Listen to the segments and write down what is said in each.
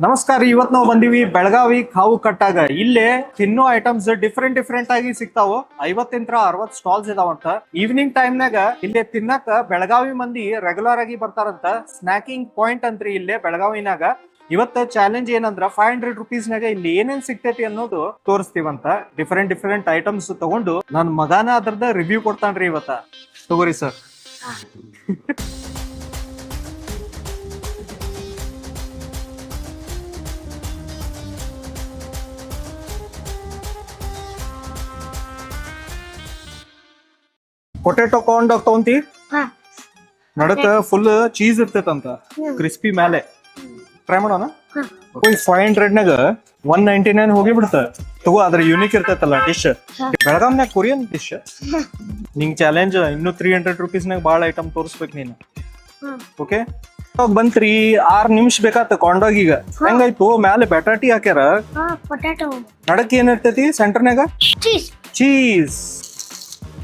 ನಮಸ್ಕಾರ. ಇವತ್ ನಾವು ಬಂದಿವಿ ಬೆಳಗಾವಿ ಕಾವು ಕಟ್ಟಾಗ. ಇಲ್ಲೇ ತಿನ್ನೋ ಐಟಮ್ಸ್ ಡಿಫ್ರೆಂಟ್ ಆಗಿ ಸಿಗ್ತಾವ. 50-60 ಸ್ಟಾಲ್ಸ್ ಇದಾವಂತ. ಈವ್ನಿಂಗ್ ಟೈಮ್ನಾಗ ಇಲ್ಲೇ ತಿನ್ನಕ ಬೆಳಗಾವಿ ಮಂದಿ ರೆಗ್ಯುಲರ್ ಆಗಿ ಬರ್ತಾರಂತ. ಸ್ನಾಕಿಂಗ್ ಪಾಯಿಂಟ್ ಅಂತ್ರಿ ಇಲ್ಲೇ ಬೆಳಗಾವಿನಾಗ. ಇವತ್ತ ಚಾಲೆಂಜ್ ಏನಂದ್ರ 500 ರುಪೀಸ್ನಾಗ ಇಲ್ಲಿ ಏನೇನ್ ಸಿಗ್ತೈತಿ ಅನ್ನೋದು ತೋರಿಸ್ತೀವಂತ. ಡಿಫ್ರೆಂಟ್ ಐಟಮ್ಸ್ ತಗೊಂಡು ನನ್ ಮಗಾನ ಅದ್ರದ ರಿವ್ಯೂ ಕೊಡ್ತಾನ್ರಿ ಇವತ್ತ. ತಗೋರಿ ಸರ್. ಪೊಟೆಟೊ ಕಾರ್ನ್ ಡಾಗ್ ತಗೊಂತಿ. ನಡಕ ಫುಲ್ ಚೀಸ್ ಇರ್ತೈತಂತ, ಕ್ರಿಸ್ಪಿ ಮೇಲೆ. ಟ್ರೈ ಮಾಡೋಣ. 500ನಾಗ 199 ಹೋಗಿ ಬಿಡ್ತ. ತಗೋ, ಅದ್ರ ಯೂನಿಕ್ ಇರ್ತೈತಲ್ಲ ಡಿಶ್. ಬೆಳಗಾಂನಾಗ ಕೊರಿಯನ್ ಡಿಶ್. ನಿಂಗ್ ಚಾಲೆಂಜ್ ಇನ್ನು 300 ರುಪೀಸ್ನಾಗ ಬಾಳ ಐಟಮ್ ತೋರಿಸ್ಬೇಕು ನೀನು. ಓಕೆ, ಬಂತ್ರಿ 6 ನಿಮಿಷ ಬೇಕಾತ ಕಾರ್ನ್ ಈಗ. ಹೆಂಗಾಯ್ತು? ಮ್ಯಾಲೆ ಬಟಾಟಿ ಹಾಕ್ಯಾರ. ನಡಕ್ ಏನ್ ಇರ್ತೈತಿ ಸೆಂಟರ್ನಾಗ?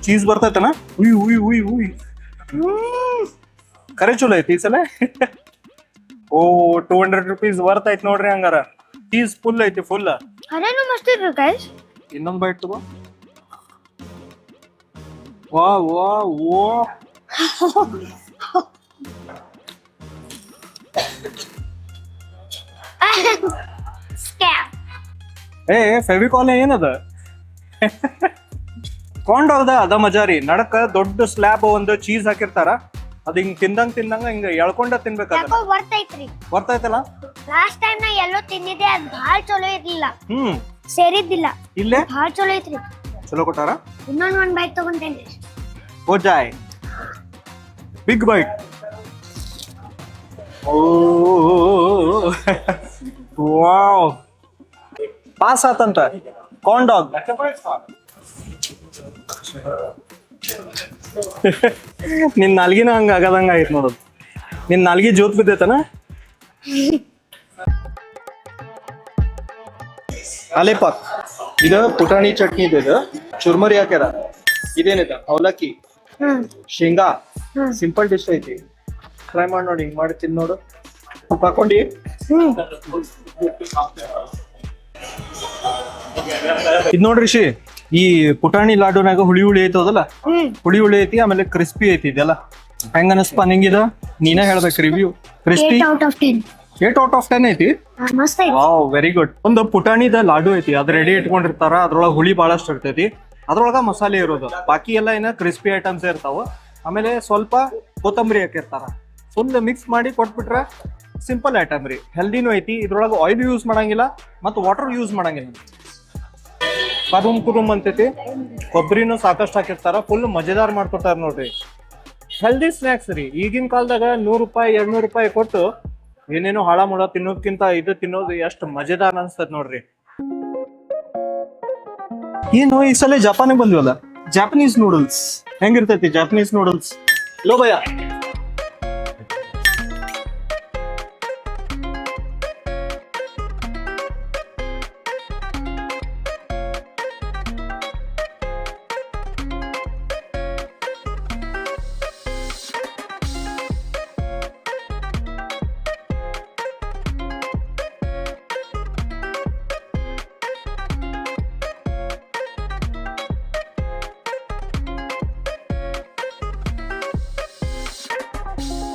ಚೀಸ್ ಬರ್ತೈತನ? ಉಯ್ ಕರೆ ಚಲೋ ಐತಿ ಈ ಸಲ. ಓ, 200 ರುಪೀಸ್ ವರ್ತ್ ಐತಿ ನೋಡ್ರಿ. ಹಂಗಾರ ಚೀಸ್ ಫುಲ್ ಐತಿ, ಫುಲ್. ಇನ್ನೊಂದ್ ಬೈಟ್ ತಗೋ. ವಾ ವಾ ವಾ ಏ, ಫೆವಿಕಾಲ್ ಏನದ? ಕಾರ್ನ್ ಡಾಗ್ ಅದ ಮಜಾ ರೀ. ನಡಕ ದೊಡ್ಡ ಸ್ಲ್ಯಾಬ್ ಒಂದು ಚೀಸ್ ಹಾಕಿರ್ತಾರ. ಅದ್ ಹಿಂಗ್ ತಿಂದಂಗ ಹಿಂಗ ಎಳ್ಕೊಂಡ ತಿನ್ಬೇಕಾದ. ಬರ್ತೈತಲ್ಲ. ಲಾಸ್ಟ್ ಟೈಮ್ ನಾ ಎಲ್ಲೋ ತಿನ್ನಿದೆ, ಅದ್ ಭಾಳ ಚಲೋ ಇರ್ಲಿಲ್ಲ. ಸೇರಿದ್ದಿಲ್ಲ. ಇಲ್ಲೇ ಭಾಳ ಚಲೋ ಐತ್ರಿ. ಚಲೋ ಕೊಟ್ಟಾರ. ಇನ್ನೊಂದ್ 1 ಬೈಟ್ ತಗೊಂತೇನ್ರಿ. ಓ ಜಾಯ್, ಬಿಗ್ ಬೈಟ್. ಓ ವಾವ್, ಪಾಸ್ ಆತಂತ ಕಾರ್ನ್ ಡಾಗ್. ನಿನ್ ನಾಲ್ಗಿನ ಹಂಗ ಆಗದಂಗ ಆಯ್ತು ನೋಡೋದು. ನಿನ್ ನಾಲ್ಗಿ ಜೋತ್ ಬಿದ್ದೈತನ. ಅಲೆಪಾಕ್ ಇದು ಪುಟಾಣಿ ಚಟ್ನಿ ಇದೆ. ಚುರ್ಮರಿ ಹಾಕ್ಯಾರ. ಇದೇನಿದೆ? ಅವಲಕ್ಕಿ, ಶೇಂಗಾ. ಸಿಂಪಲ್ ಡಿಶ್ ಐತಿ. ಟ್ರೈ ಮಾಡಿ ನೋಡಿ. ಹಿಂಗ್ ಮಾಡಿ ತಿನ್ ನೋಡು. ಹಾಕೊಂಡಿ. ಇದ್ ನೋಡ್ರಿ ಶಿ, ಈ ಪುಟಾಣಿ ಲಾಡುನಾಗ ಹುಳಿ ಐತದಲ್ಲ, ಹುಳಿ ಐತಿ, ಆಮೇಲೆ ಕ್ರಿಸ್ಪಿ ಐತಿ. ಇದೆಲ್ಲ ಹೆಂಗ ಅನಸ್ಪ ನಿಂಗಿದ? ನೀನ ಹೇಳ್ಬೇಕು ರಿವ್ಯೂ. ಕ್ರಿಸ್ಪಿ 8 ಔಟ್ ಆಫ್ 10 ಐತಿ. Wow, very good. ಒಂದು ಪುಟಾಣಿದ ಲಾಡು ಐತಿ, ಅದ್ ರೆಡಿ ಇಟ್ಕೊಂಡಿರ್ತಾರ. ಅದ್ರೊಳಗ ಹುಳಿ ಬಹಳಷ್ಟು ಇರ್ತೈತಿ, ಅದ್ರೊಳಗ ಮಸಾಲೆ ಇರೋದು. ಬಾಕಿ ಎಲ್ಲ ಏನ ಕ್ರಿಸ್ಪಿ ಐಟಮ್ಸ್ ಇರ್ತಾವ. ಆಮೇಲೆ ಸ್ವಲ್ಪ ಕೊತ್ತಂಬರಿ ಹಾಕಿರ್ತಾರ. ಫುಲ್ ಮಿಕ್ಸ್ ಮಾಡಿ ಕೊಟ್ಬಿಟ್ರ ಸಿಂಪಲ್ ಐಟಮ್ ರೀ. ಹೆಲ್ದಿನೂ ಐತಿ. ಇದ್ರೊಳಗ ಆಯಿಲ್ ಯೂಸ್ ಮಾಡಂಗಿಲ್ಲ ಮತ್ತು ವಾಟರ್ ಯೂಸ್ ಮಾಡಂಗಿಲ್ಲ. ಕುರುಮ್ ಅಂತೈತಿ. ಕೊಬ್ಬರಿನೂ ಸಾಕಷ್ಟು ಹಾಕಿರ್ತಾರ. ಫುಲ್ ಮಜೆದಾರ್ ಮಾಡ್ಕೊಡ್ತಾರ ನೋಡ್ರಿ. ಹೆಲ್ದಿ ಸ್ನಾಕ್ಸ್ ರೀ. ಈಗಿನ ಕಾಲದಾಗ 100 ರೂಪಾಯಿ 200 ರೂಪಾಯಿ ಕೊಟ್ಟು ಏನೇನೋ ಹಾಳ ಮಾಡೋ ತಿನ್ನೋದ್ಕಿಂತ ಇದು ತಿನ್ನೋದು ಎಷ್ಟು ಮಜೆದಾರ್ ಅನ್ಸ್ತದ ನೋಡ್ರಿ. ಏನು ಈ ಸಲ ಜಪಾನಿಗೆ ಬಂದ್ವಲ್ಲ, ಜಾಪನೀಸ್ ನೂಡಲ್ಸ್ ಹೆಂಗಿರ್ತೈತಿ? ಜಾಪನೀಸ್ ನೂಡಲ್ಸ್ ಲೋ ಭಯ.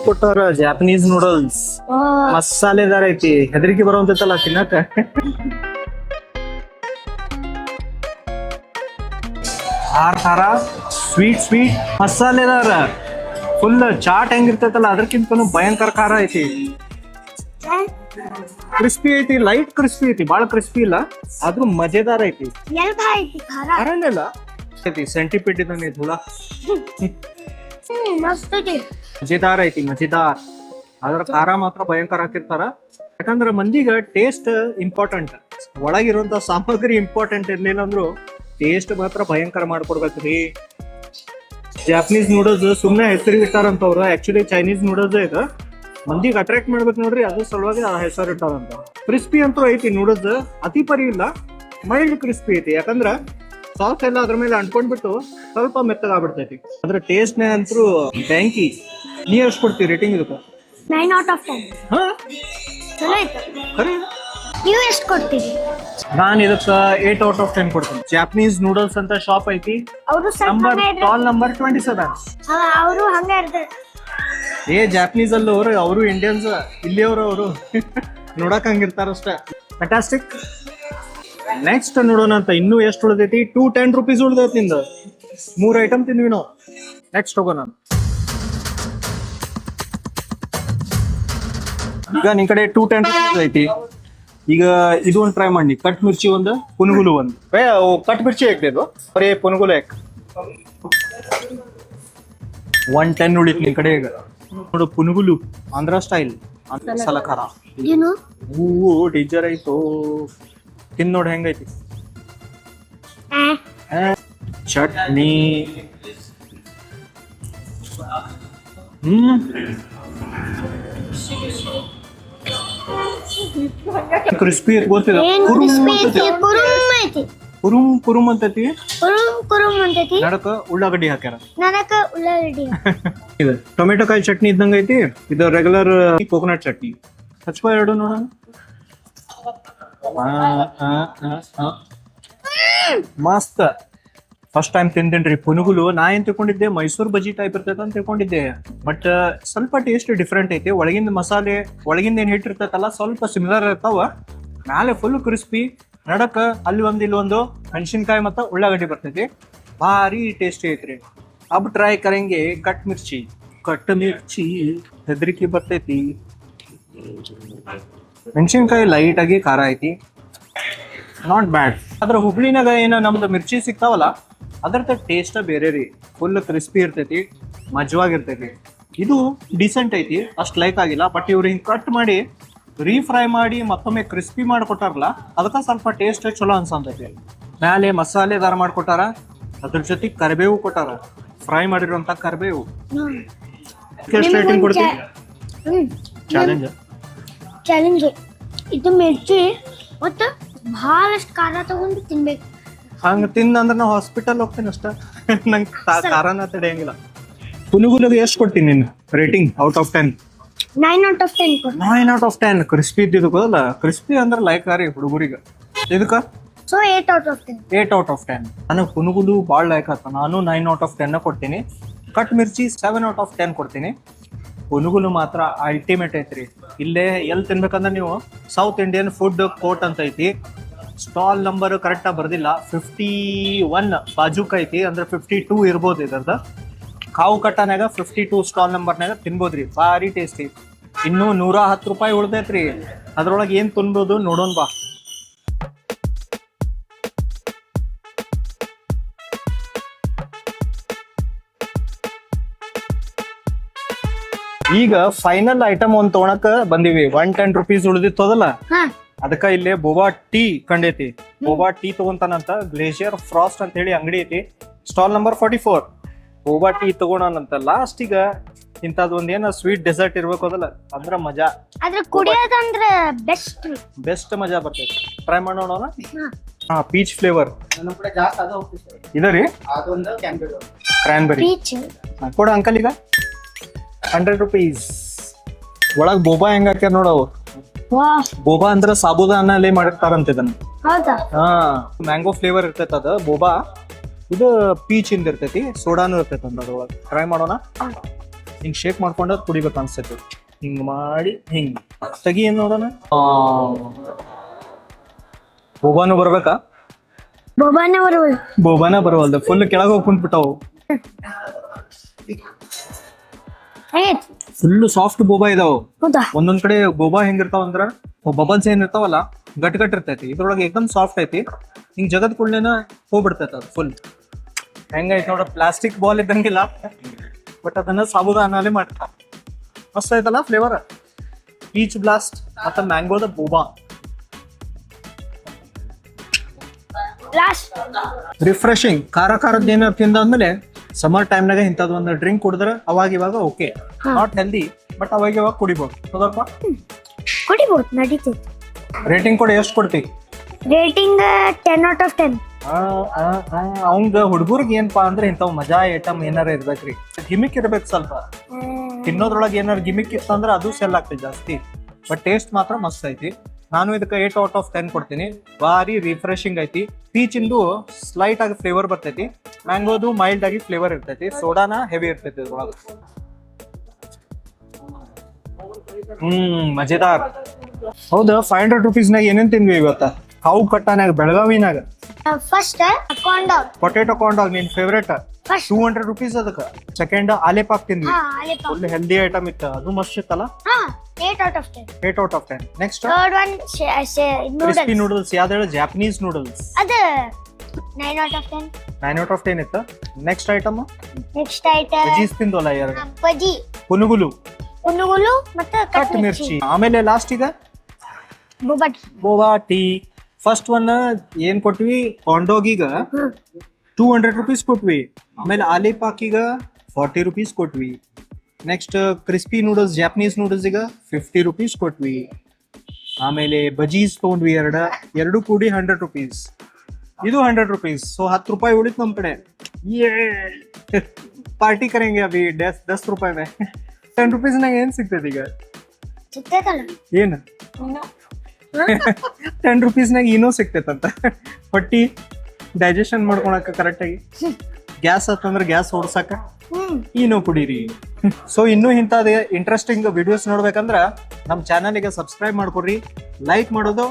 ಕೊಟ್ಟಾರ ಜಾಪನೀಸ್ ನೂಡಲ್ಸ್. ಮಸಾಲೆದಾರ ಐತಿ. ಹೆದರಿಕೆ ಬರುವಂತಲ್ಲ ತಿನ್ನಕ. ಖಾರ ಸ್ವೀಟ್ ಮಸಾಲೆದಾರ. ಫುಲ್ ಚಾಟ್ ಹೆಂಗಿರ್ತೈತಲ್ಲ ಅದಕ್ಕಿಂತ ಭಯಂಕರ ಖಾರ ಐತಿ. ಕ್ರಿಸ್ಪಿ ಐತಿ, ಲೈಟ್ ಕ್ರಿಸ್ಪಿ ಐತಿ, ಬಾಳ ಕ್ರಿಸ್ಪಿ ಇಲ್ಲ, ಆದ್ರೂ ಮಜೆದಾರ ಐತಿ. ಖಾರನೆಲ್ಲ ಐತಿ. ಸೆಂಟಿಪೀಡ್ ಇದಂಗ ಐತಿ ಹುಳ. ಮಜೆದಾರ್ ಐತಿ, ಮಜೆದಾರ್. ಅದ್ರ ಖಾರ ಮಾತ್ರ ಭಯಂಕರ ಹಾಕಿರ್ತಾರ. ಯಾಕಂದ್ರ ಮಂದಿಗ ಟೇಸ್ಟ್ ಇಂಪಾರ್ಟೆಂಟ್. ಒಳಗಿರುವಂತ ಸಾಮಗ್ರಿ ಇಂಪಾರ್ಟೆಂಟ್ ಇರ್ಲಿಲ್ಲ ಅಂದ್ರು ಟೇಸ್ಟ್ ಮಾತ್ರ ಭಯಂಕರ ಮಾಡ್ಕೊಡ್ಬೇಕ್ರಿ. ಜಾಪನೀಸ್ ನೂಡಲ್ಸ್ ಸುಮ್ನೆ ಹೆಸರಿಗೆ ಇಟ್ಟಾರಂತವ್ರು. ಆಕ್ಚುಲಿ ಚೈನೀಸ್ ನೂಡಲ್ಸ್ ಇದು. ಮಂದಿಗೆ ಅಟ್ರಾಕ್ಟ್ ಮಾಡ್ಬೇಕು ನೋಡ್ರಿ, ಅದ್ರ ಸಲುವಾಗಿ ಆ ಹೆಸರು ಇಟ್ಟಾರಂತ. ಕ್ರಿಸ್ಪಿ ಅಂತೂ ಐತಿ ನೂಡಲ್ಸ್. ಅತಿ ಪರಿ ಇಲ್ಲ, ಮೈಲ್ಡ್ ಕ್ರಿಸ್ಪಿ ಐತಿ. ಯಾಕಂದ್ರ ಸಾಸ್ ಎಲ್ಲ ಅದ್ರ ಮೇಲೆ ಅಂಟ್ಕೊಂಡ್ಬಿಟ್ಟು ಸ್ವಲ್ಪ ಮೆತ್ತಗಾಗ್ಬಿಡ್ತೈತಿ. ಅದ್ರ ಟೇಸ್ಟ್ ನೇ ಅಂತೂ ಬ್ಯಾಂಕಿ. ನೀ ಎಷ್ಟು ಕೊಡ್ತೀವಿ ರೇಟಿಂಗ್ ಇದಕ್ಕೆ? 9 out of 10. ಹಾ, ಚಲೋ ಐತೆ. ಖರೆ ನೀವು ಎಷ್ಟು ಕೊಡ್ತೀರಿ? ನಾನು ಇದಕ್ಕೆ 8 ಔಟ್ ಆಫ್ 10 ಕೊಡ್ತೀನಿ. ಜಾಪನೀಸ್ ನೂಡಲ್ಸ್ ಅಂತ ಶಾಪ್ ಐತಿ, ಅವರು ಸ್ಟಾಲ್ ನಂಬರ್ 27. ಅವರು ಹಂಗ ಇರ್ತಾರೆ. ಜಾಪನೀಸ್ ಅಲ್ಲಿ ಅವರು ಇಂಡಿಯನ್ಸ್, ಇಲ್ಲಿಯವರು ಅವರು ನೋಡಕ್ ಹಂಗಿರ್ತಾರ ಅಷ್ಟೇ. ಫ್ಯಾಂಟಾಸ್ಟಿಕ್. ನೆಕ್ಸ್ಟ್ ನೋಡೋಣ ಅಂತ. ಇನ್ನೂ ಎಷ್ಟು ಉಳಿದೈತಿ? 210 ರೂಪೀಸ್ ಉಳಿದೈತಿ. ನಿಂದ 3 ಐಟಮ್ ತಿಂದ್ವಿ ನಾವು. ನೆಕ್ಸ್ಟ್ ಹೋಗೋಣ. ಈಗ ನಿನ್ ಕಡೆ 210 ರೂಪೀಸ್ ಐತಿ. ಈಗ ಇದು ಒಂದು ಟ್ರೈ ಮಾಡಿ. ಕಟ್ ಮಿರ್ಚಿ ಒಂದು, ಪುನುಗುಲು ಒಂದು. ಕಟ್ ಮಿರ್ಚಿ ಹಾಕ್ಬೇಕು, ಬರೀ ಪುನುಗುಲು ಹಾಕ್. 110 ಉಳಿತು ನಿನ್ ಕಡೆ. ಈಗ ನೋಡು, ಪುನುಗುಲು ಆಂಧ್ರ ಸ್ಟೈಲ್, ಮಸಾಲ ಖಾರ. ಏನು ಹೂವು ಡೇಂಜರ್ ಆಯ್ತು. ತಿನ್ ನೋಡಿ ಹೆಂಗೈತಿ. ಚಟ್ನಿ. ಕ್ರಿಸ್ಪಿ ಗೊತ್ತಿಲ್ಲ. ಕುರುಮ್ ಅಂತೈತಿ. ನಡಕ ಉಳ್ಳಾಗಡ್ಡಿ ಹಾಕ್ಯಾರ. ಇದು ಟೊಮೆಟೊ ಕಾಯಿ ಚಟ್ನಿ ಇದ್ದಂಗ ಐತಿ. ಇದು ರೆಗ್ಯುಲರ್ ಕೋಕೋನಟ್ ಚಟ್ನಿ. ಹಚ್ಕೋ ಎರಡು ನೋಡೋಣ. ಮಸ್ತ್. ಫಸ್ಟ್ ಟೈಮ್ ತಿಂತೇನ್ರಿ ಪುನುಗುಲು. ನಾ ಏನ್ ತಿಳ್ಕೊಂಡಿದ್ದೆ ಮೈಸೂರು ಬಜ್ಜಿ ಟೈಪ್ ಇರ್ತೈತೆ ಅಂತ ತಿಳ್ಕೊಂಡಿದ್ದೆ. ಬಟ್ ಸ್ವಲ್ಪ ಟೇಸ್ಟ್ ಡಿಫ್ರೆಂಟ್ ಐತಿ. ಒಳಗಿಂದ ಮಸಾಲೆ, ಒಳಗಿಂದ ಏನ್ ಹಿಟ್ಟಿರ್ತೈತಲ್ಲ ಸ್ವಲ್ಪ ಸಿಮಿಲರ್ ಇರ್ತಾವ. ಮ್ಯಾಲೆ ಫುಲ್ ಕ್ರಿಸ್ಪಿ. ನಡಕ ಅಲ್ಲಿ ಒಂದು ಇಲ್ಲೊಂದು ಮೆಣಸಿನ್ಕಾಯಿ ಮತ್ತು ಉಳ್ಳಾಗಡ್ಡಿ ಬರ್ತೈತಿ. ಭಾರಿ ಟೇಸ್ಟಿ ಐತ್ರಿ. ಅಬ್ ಟ್ರೈ ಕರಂಗೆ ಕಟ್ ಮಿರ್ಚಿ. ಹೆದರಿಕೆ ಬರ್ತೈತಿ. ಮೆಣಸಿನ್ಕಾಯಿ ಲೈಟ್ ಆಗಿ ಖಾರ ಐತಿ. Not bad. ಅದ್ರ ಹುಬ್ಳಿನಾಗ ಏನ ನಮ್ದು ಮಿರ್ಚಿ ಸಿಗ್ತಾವಲ್ಲ, ಅದ್ರದ್ದು ಟೇಸ್ಟ್ ಬೇರೆ ರೀ. ಫುಲ್ ಕ್ರಿಸ್ಪಿ ಇರ್ತೈತಿ, ಮಜವಾಗಿರ್ತೈತಿ. ಇದು ಡಿಸೆಂಟ್ ಐತಿ, ಅಷ್ಟು ಲೈಕ್ ಆಗಿಲ್ಲ. ಬಟ್ ಇವ್ರು ಹಿಂಗೆ ಕಟ್ ಮಾಡಿ ರೀಫ್ರೈ ಮಾಡಿ ಮತ್ತೊಮ್ಮೆ ಕ್ರಿಸ್ಪಿ ಮಾಡಿಕೊಟ್ಟಾರಲ್ಲ, ಅದಕ್ಕೆ ಸ್ವಲ್ಪ ಟೇಸ್ಟ್ ಚಲೋ ಅನ್ಸಂತೈತಿ. ಮ್ಯಾಲೆ ಮಸಾಲೆದಾರ ಮಾಡಿಕೊಟ್ಟಾರ, ಅದ್ರ ಜೊತೆ ಕರಿಬೇವು ಕೊಟ್ಟಾರ, ಫ್ರೈ ಮಾಡಿರುವಂತ ಕರಿಬೇವು. ಎಷ್ಟು ರೇಟಿಂಗ್ ಕೊಡ್ತೀವಿ? ಚಾಲೆಂಜ್. ಇದು ಮಿರ್ಚಿ ಮತ್ತು ಬಹಳಷ್ಟು ಖಾರ ತಗೊಂಡು ತಿನ್ಬೇಕು. ಹಂಗ ತಿಂದಂದ್ರೆ ನಾವು ಹಾಸ್ಪಿಟಲ್ ಹೋಗ್ತೀನಿ ಅಷ್ಟ. ನಂಗೆ ಖಾರನ ತಡೆಯಂಗಿಲ್ಲ. ಪುನುಗುಲಿಗೆ ಎಷ್ಟು ಕೊಡ್ತೀನಿ ನೀನು rating out of 10? 9 out of 10 ಕೊಡು. 9 out of 10. ಕ್ರಿಸ್ಪಿ ಇದ್ದಿದ್ದಲ್ಲ, ಕ್ರಿಸ್ಪಿ ಅಂದ್ರೆ ಲೈಕ್ ರೀ ಹುಡುಗರಿಗೆ. ಇದಕ್ಕ so 8 out of 10. 8 out of 10. ನನಗೆ ಪುನುಗುಲು ಭಾಳ ಲೈಕ್ ಆತ. ನಾನು 9 out of 10 ಕೊಡ್ತೀನಿ. ಕಟ್ ಮಿರ್ಚಿ 7 out of 10 ಕೊಡ್ತೀನಿ. ಪುನುಗುಲು ಮಾತ್ರ ಅಲ್ಟಿಮೇಟ್ ಐತ್ರಿ. ಇಲ್ಲೇ ಎಲ್ಲಿ ತಿನ್ಬೇಕಂದ್ರೆ ನೀವು ಸೌತ್ ಇಂಡಿಯನ್ ಫುಡ್ ಕೋರ್ಟ್ ಅಂತ ಐತಿ. ಸ್ಟಾಲ್ ನಂಬರ್ ಕರೆಕ್ಟಾಗಿ ಬರ್ದಿಲ್ಲ. 51 ಬಾಜುಕ್ ಐತಿ, ಅಂದ್ರೆ 52 ಇರ್ಬೋದು. ಇದ್ರದ್ದು ಕಾವು ಕಟ್ಟನಾಗ 52 ಸ್ಟಾಲ್ ನಂಬರ್ನಾಗ ತಿನ್ಬೋದ್ರಿ. ಭಾರಿ ಟೇಸ್ಟಿ. ಇನ್ನೂ 110 ರೂಪಾಯಿ ಉಳ್ದೈತ್ರಿ. ಅದ್ರೊಳಗೆ ಏನ್ ತಿನ್ಬೋದು ನೋಡೋಣ ಬಾ. ಈಗ ಫೈನಲ್ ಐಟಮ್ ಒಂದ್ ತೊಗೊಳಕ ಬಂದಿವಿ. 110 ರೂಪೀಸ್ ಉಳಿದಿತ್ತದಲ್ಲ, ಅದಕ್ಕ ಇಲ್ಲಿ ಬೋಬಾ ಟೀ ಕಂಡೈತಿ. ಬೋಬಾ ಟೀ ತಗೊಂತಾನಂತ. ಗ್ಲೇಷಿಯರ್ ಫ್ರಾಸ್ಟ್ ಅಂತ ಹೇಳಿ ಅಂಗಡಿ ಐತಿ. Stall number 44. ಬೋಬಾ ಟೀ ತಗೋಣಂತ. ಲಾಸ್ಟ್ ಈಗ ಇಂಥದ್ ಒಂದ್ ಏನ ಸ್ವೀಟ್ ಡೆಸರ್ಟ್ ಇರ್ಬೇಕು ಅದಲ್ಲ, ಅಂದ್ರ ಮಜಾ. ಅದ್ರ ಕುಡಿಯೋದಂದ್ರ ಬೆಸ್ಟ್ ಮಜಾ ಬರ್ತೈತಿ. ಟ್ರೈ ಮಾಡೋಣ. ಹಾ, ಪೀಚ್ ಫ್ಲೇವರ್ ಇದರಿ. ಕ್ರಾನ್ಬೆರಿ ಕೊಡ ಅಂಕಲ್. ಈಗ 100 ರೂಪೀಸ್ ಒಳಗ್ ಬೋಬಾ ಹೆಂಗ ಹಾಕ್ಯಾರ ನೋಡವು. ಬೋಬಾ ಅಂದ್ರ ಸಾಬುದಾನಲ್ಲಿ ಮಾಡಿರ್ತಾರಂತ ಇದನ್ನ. ಹಾ, ಮ್ಯಾಂಗೋ ಫ್ಲೇವರ್ ಇರ್ತೈತ ಅದ ಬೋಬಾ. ಇದು ಪೀಚ್ ಇಂದ ಇರ್ತೈತಿ, ಸೋಡಾನು ಇರ್ತೈತಿ ಅದ್ರೊಳಗೆ. ಟ್ರೈ ಮಾಡೋಣ. ಹಿಂಗ್ ಶೇಕ್ ಮಾಡ್ಕೊಂಡ ಕುಡಿಬೇಕು ಅನ್ಸ್ತೈತಿ. ಹಿಂಗ್ ಮಾಡಿ ಹಿಂಗ್ ತೆಗಿ ಏನ್ ನೋಡೋಣ. ಬೋಬಾನು ಬರ್ಬೇಕಾ? ಬೋಬಾನ ಬರವಲ್ದು. ಫುಲ್ ಕೆಳಗೆ ಹೋಗಿ ಕುಂತ್ಬಿಟ್ಟವು. ಫುಲ್ ಸಾಫ್ಟ್ ಬೋಬಾ ಇದಾವ. ಒಂದೊಂದ್ ಕಡೆ ಬೋಬಾ ಹೆಂಗಿರ್ತಾವ ಅಂದ್ರ ಬಬಲ್ಸ್ ಏನ್ ಇರ್ತಾವಲ್ಲ ಗಟ್ ಇರ್ತೈತಿ. ಇದ್ರೊಳಗೆ ಏಕದಮ್ ಸಾಫ್ಟ್ ಐತಿ. ಹಿಂಗ್ ಜಗದ್ ಕೂಡಲೇನ ಹೋಗ್ಬಿಡ್ತೈತಿ ಅದು ಫುಲ್. ಹೆಂಗೈತಿ ನೋಡ, ಪ್ಲಾಸ್ಟಿಕ್ ಬಾಲ್ ಇದ್ದಂಗಿಲ್ಲ, ಬಟ್ ಅದನ್ನ ಸಾಬುದಾನಲ್ಲಿ ಮಾಡ್ತಾರ. ಮಸ್ತ್ ಐತಲ್ಲ ಫ್ಲೇವರ್. ಪೀಚ್ ಬ್ಲಾಸ್ಟ್ ಮತ್ತ ಮ್ಯಾಂಗೋದ ಬೋಬಾ. ರಿಫ್ರೆಶಿಂಗ್. ಖಾರ ಖಾರದ್ ಏನಾರ ತಿಂದಾದ್ಮೇಲೆ ಸಮ್ಮರ್ ಟೈಮ್ನಾಗ ಇಂಥದ್ದು ಒಂದು ಡ್ರಿಂಕ್ ಕುಡಿದ್ರೆ ಅವಾಗ ಇವಾಗ ಓಕೆ. ನಾಟ್ ಹೆಲ್ದಿ, ಬಟ್ ಅವಾಗ ಇವಾಗ ಕುಡಿಬಹುದು. ಹೌದಪ್ಪ? ಕುಡಿಬಹುದು, ನಡೀತೈತಿ. ರೇಟಿಂಗ್ ಕೊಡಿ. ಎಷ್ಟು ಕೊಡ್ತಿ? Rating 10 out of 10. ಅವಂಗ ಹುಡುಗರಿಗೆ ಏನಪ್ಪಾ ಅಂದ್ರೆ ಇಂಥವ್ ಮಜಾ ಐಟಮ್ ಏನಾರ ಇರ್ಬೇಕ್ರಿ. ಗಿಮಿಕ್ ಇರ್ಬೇಕು ಸ್ವಲ್ಪ. ತಿನ್ನೋದ್ರೊಳಗೆ ಏನಾರ ಗಿಮಿಕ್ ಇತ್ತಂದ್ರೆ ಅದು ಸೆಲ್ ಆಗ್ತೈತಿ ಜಾಸ್ತಿ. ಬಟ್ ಟೇಸ್ಟ್ ಮಾತ್ರ ಮಸ್ತ್ ಐತಿ. ನಾನು ಇದಕ್ಕೆ 8 ಔಟ್ ಆಫ್ 10 ಕೊಡ್ತೀನಿ. ಭಾರಿ ರಿಫ್ರೆಶಿಂಗ್ ಐತಿ. ಪೀಚಿಂದು ಸ್ಲೈಟ್ ಆಗಿ ಫ್ಲೇವರ್ ಬರ್ತೈತಿ, ಮ್ಯಾಂಗೋದು ಮೈಲ್ಡ್ ಆಗಿ ಫ್ಲೇವರ್ ಇರ್ತೈತಿ, ಸೋಡಾನ ಹೆವಿ ಇರ್ತೈತಿ ಇದ್ರೊಳಗೆ. ಮಜೆದಾರ್. ಹೌದಾ, 500 ರುಪೀಸ್ನಾಗ ಏನೇನ್ ತಿಂದ್ವಿ ಇವತ್ತ? ಕಾವು ಕಟ್ಟಾನಾಗ ಬೆಳಗಾವಿನಾಗ first corn dog, potato corn dog ನಿನ್ ಫೇವ್ರೇಟ್. ಫಸ್ಟ್ 200 ರುಪೀಸ್ ಅದಕ್ಕೆ. ಸೆಕೆಂಡ್ ಆಲೆಪಾಕ್ ತಿಂದ್ವಿ, ಆಲಿಪಾಪ್, ಫುಲ್ ಹೆಲ್ದಿ ಐಟಮ್ ಇತ್ತು, ಅದು ಮಸ್ತ್ ಇತ್ತಲ್ಲ. 8 out of 10. 8 out of 10. Next third one crispy noodles, noodles. ಯಾವ್ದು? Japanese noodles. ಅದು 9 out of 10. 9 ಔಟ್ ಆಫ್ 10 ಇತ್ತು. ನೆಕ್ಸ್ಟ್ ಐಟಮ್ ನೆಕ್ಸ್ಟ್ ಐಟಮ್ ಬಜೀಸ್ ತಿಂದೋಲ್ಲ ಎರಡು, ಬಜಿ, ಪುನುಗುಲು, ಉನುಗುಲು ಮತ್ತೆ ಕಟ್ ಮಿರ್ಚಿ. ಆಮೇಲೆ ಲಾಸ್ಟ್ ಈಗ ಬುಬಟ್. Boba tea. ಫಸ್ಟ್ ಒನ್ ಏನ್ ಕೊಟ್ವಿ? ಕಾಂಡೋಗಿಗ 200 ರುಪೀಸ್ ಕೊಟ್ವಿ. ಆಮೇಲೆ ಆಲಿಪಾಕಿಗ 40 ರುಪೀಸ್ ಕೊಟ್ವಿ. Next crispy noodles, Japanese noodles ಈಗ 50 ರುಪೀಸ್ ಕೊಟ್ವಿ. ಆಮೇಲೆ ಬಜೀಸ್ ತೊಗೊಂಡ್ವಿ ಎರಡು ಕೂಡಿ 100 ರುಪೀಸ್. ಇದು 100 ರುಪೀಸ್. ಸೊ 10 ರೂಪಾಯಿ ಉಳಿತು ನಮ್ ಕಡೆ. ಪಾರ್ಟಿ ಕರೆಂಗೆ ಅಭಿ 10 ರೂಪಾಯಿ ಮೇ. 10 ರುಪೀಸ್ನಾಗ ಏನ್ ಸಿಗ್ತದೆ ಈಗ? ಸಿಗ್ತೈತಲ್ಲ ಏನು 10 ರುಪೀಸ್ನಾಗ ಏನೋ ಸಿಗ್ತೈತಂತ. ಹೊಟ್ಟಿ ಡೈಜೆಷನ್ ಮಾಡ್ಕೊಳಕ ಕರೆಕ್ಟಾಗಿ, ಗ್ಯಾಸ್ ಆತಂದ್ರೆ ಗ್ಯಾಸ್ ಓಡ್ಸಕ ಏನೋ ಕುಡೀರಿ. ಸೊ ಇನ್ನೂ ಇಂಥದ್ದು ಇಂಟ್ರೆಸ್ಟಿಂಗ್ ವಿಡಿಯೋಸ್ ನೋಡ್ಬೇಕಂದ್ರ ನಮ್ಮ ಚಾನಲ್ಗೆ ಸಬ್ಸ್ಕ್ರೈಬ್ ಮಾಡ್ಕೊಡ್ರಿ. ಲೈಕ್ ಮಾಡೋದು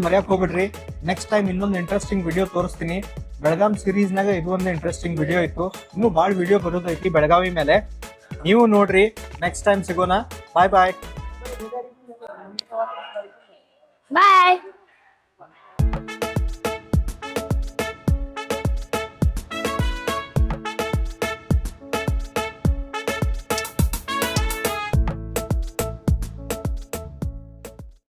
ಮರ್ಯಾಕ್ ಹೋಗ್ಬಿಡ್ರಿ. ನೆಕ್ಸ್ಟ್ ಟೈಮ್ ಇನ್ನೊಂದು ಇಂಟ್ರೆಸ್ಟಿಂಗ್ ವಿಡಿಯೋ ತೋರಿಸ್ತೀನಿ. ಬೆಳಗಾಂ ಸೀರೀಸ್ನಾಗ ಇದು ಒಂದು ಇಂಟ್ರೆಸ್ಟಿಂಗ್ ವಿಡಿಯೋ ಇತ್ತು. ಇನ್ನೂ ಭಾಳ ವಿಡಿಯೋ ಬರೋದೈತಿ ಬೆಳಗಾವಿ ಮೇಲೆ, ನೀವು ನೋಡ್ರಿ. ನೆಕ್ಸ್ಟ್ ಟೈಮ್ ಸಿಗೋಣ. ಬಾಯ್ ಬಾಯ್. ಬಾಯ್.